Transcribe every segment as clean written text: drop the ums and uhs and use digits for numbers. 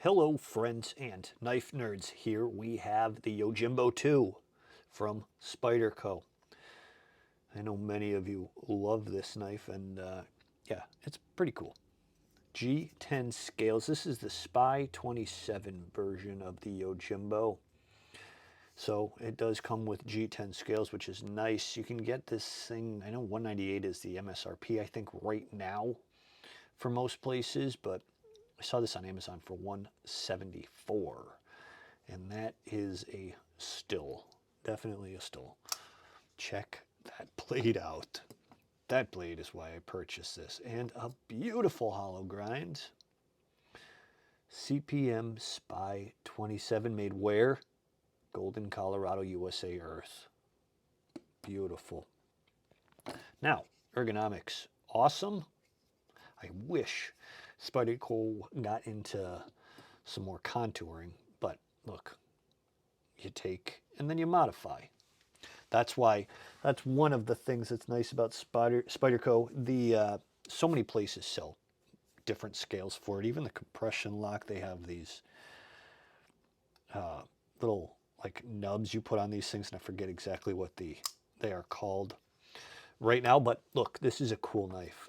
Hello friends and knife nerds. Here we have the Yojimbo 2 from Spyderco. I know many of you love this knife and yeah, it's pretty cool. G10 scales. This is the Spy 27 version of the Yojimbo. So it does come with G10 scales, which is nice. You can get this thing, I know 198 is the MSRP, I think right now for most places, but I saw this on Amazon for $174, and that is a still, definitely a still. Check that blade out. That blade is why I purchased this, and a beautiful hollow grind. CPM Spy 27, made where? Golden, Colorado, USA earth. Beautiful. Now, ergonomics, awesome. I wish Spyderco got into some more contouring, but look, you take and then you modify. That's one of the things that's nice about Spyderco. So many places sell different scales for it. Even the compression lock, they have these little like nubs you put on these things, and I forget exactly what they are called right now. But look, this is a cool knife.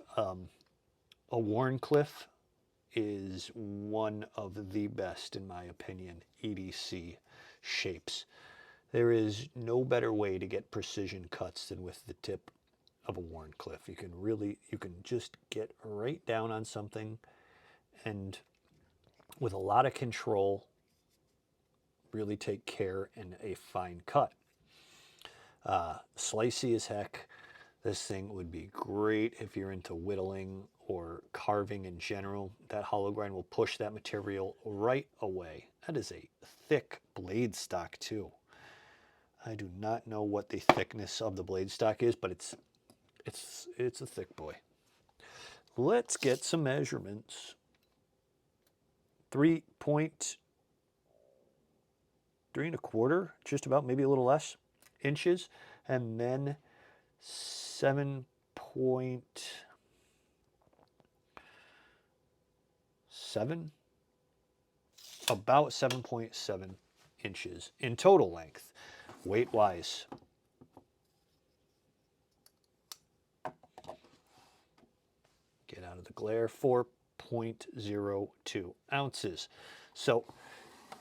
A Wharncliffe is one of the best, in my opinion, EDC shapes. There is no better way to get precision cuts than with the tip of a Wharncliffe. You can just get right down on something and with a lot of control, really take care in a fine cut. Slicey as heck. This thing would be great if you're into whittling or carving in general. That hollow grind will push that material right away. That is a thick blade stock too. I do not know what the thickness of the blade stock is, but it's a thick boy. Let's get some measurements. 3.3 1/4, just about, maybe a little less, inches, and then 7.7, about 7.7 inches in total length, weight-wise. Get out of the glare, 4.02 ounces. So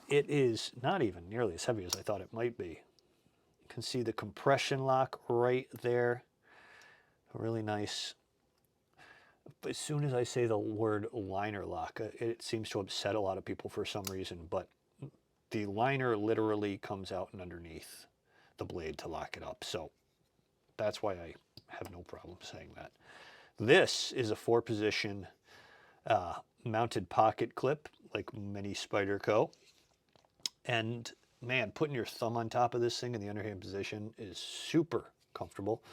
it is not even nearly as heavy as I thought it might be. You can see the compression lock right there. Really nice. As soon as I say the word liner lock, it seems to upset a lot of people for some reason, but the liner literally comes out and underneath the blade to lock it up. So that's why I have no problem saying that. This is a 4-position mounted pocket clip, like many Spyderco. And man, putting your thumb on top of this thing in the underhand position is super comfortable.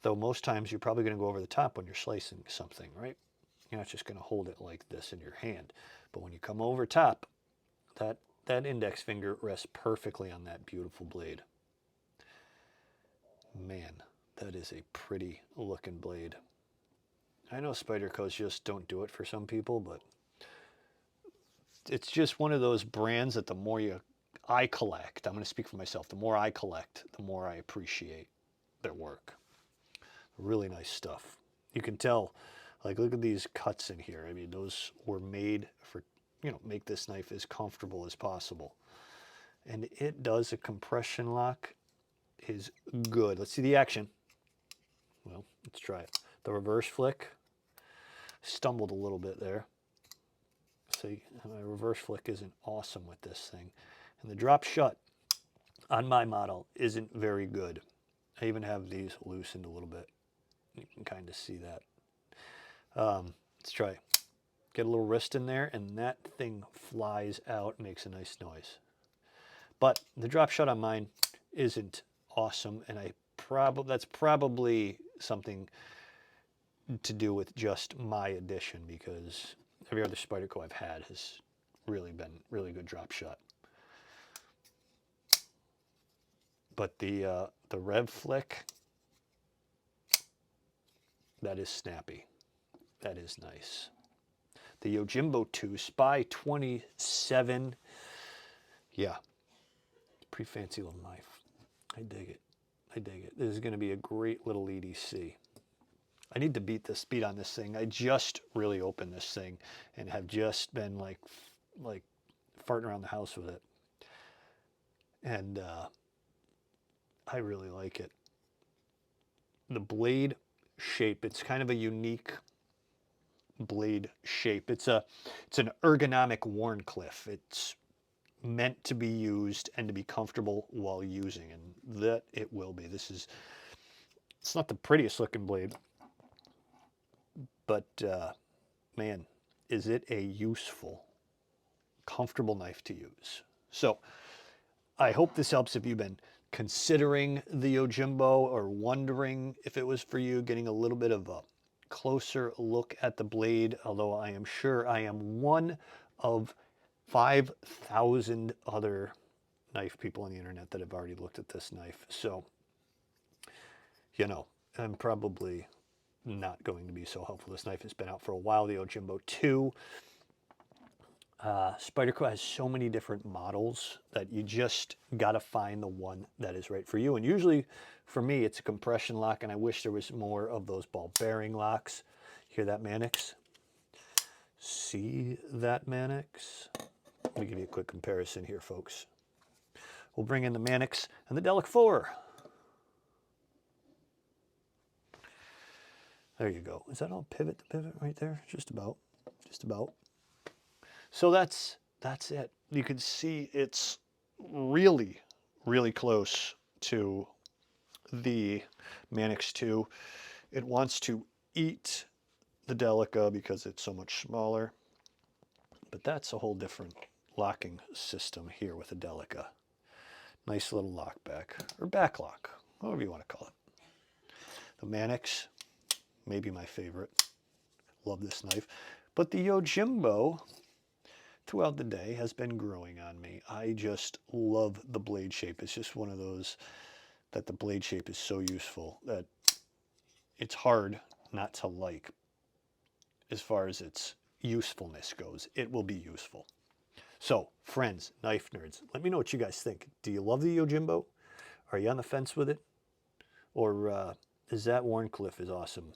Though most times you're probably going to go over the top when you're slicing something, right? You're not just going to hold it like this in your hand. But when you come over top, that index finger rests perfectly on that beautiful blade. Man, that is a pretty looking blade. I know Spydercos just don't do it for some people, but it's just one of those brands that the more I collect, I'm going to speak for myself, the more I collect, the more I appreciate their work. Really nice stuff. You can tell, like, look at these cuts in here. I mean, those were made for, make this knife as comfortable as possible. And it does, a compression lock is good. Let's see the action. Well, let's try it. The reverse flick, stumbled a little bit there. See, my reverse flick isn't awesome with this thing. And the drop shut on my model isn't very good. I even have these loosened a little bit. You can kind of see that. Let's try. Get a little wrist in there, and that thing flies out, makes a nice noise. But the drop shut on mine isn't awesome, and that's probably something to do with just my edition, because every other Spyderco I've had has really been really good drop shot. But the rev flick, that is snappy. That is nice. the Yojimbo 2 Spy 27. Yeah, pretty fancy little knife. I dig it. I dig it. This is going to be a great little EDC. I need to beat on this thing. I just really opened this thing and have just been like farting around the house with it. And I really like it. The blade shape, it's kind of a unique blade shape. It's an ergonomic Wharncliffe. It's meant to be used and to be comfortable while using, and that it will be. It's not the prettiest looking blade, but man, is it a useful, comfortable knife to use. So I hope this helps if you've been considering the Yojimbo or wondering if it was for you, getting a little bit of a closer look at the blade, although I am sure I am one of 5,000 other knife people on the internet that have already looked at this knife. So, you know, I'm probably not going to be so helpful. This knife has been out for a while, the Yojimbo 2. Spyderco has so many different models that you just got to find the one that is right for you. And usually for me, it's a compression lock, and I wish there was more of those ball bearing locks. Hear that, Mannix? See that, Mannix? Let me give you a quick comparison here, folks. We'll bring in the Mannix and the Delic 4. There you go. Is that all pivot to pivot right there? Just about. Just about. So that's it. You can see it's really, really close to the Mannix 2. It wants to eat the Delica because it's so much smaller. But that's a whole different locking system here with the Delica. Nice little lock back, or back lock, however you want to call it. The Mannix, maybe my favorite. Love this knife. But the Yojimbo, throughout the day, has been growing on me. I just love the blade shape. It's just one of those that the blade shape is so useful that it's hard not to like. As far as its usefulness goes, it will be useful. So, friends, knife nerds, let me know what you guys think. Do you love the Yojimbo? Are you on the fence with it? Or is that Wharncliffe is awesome?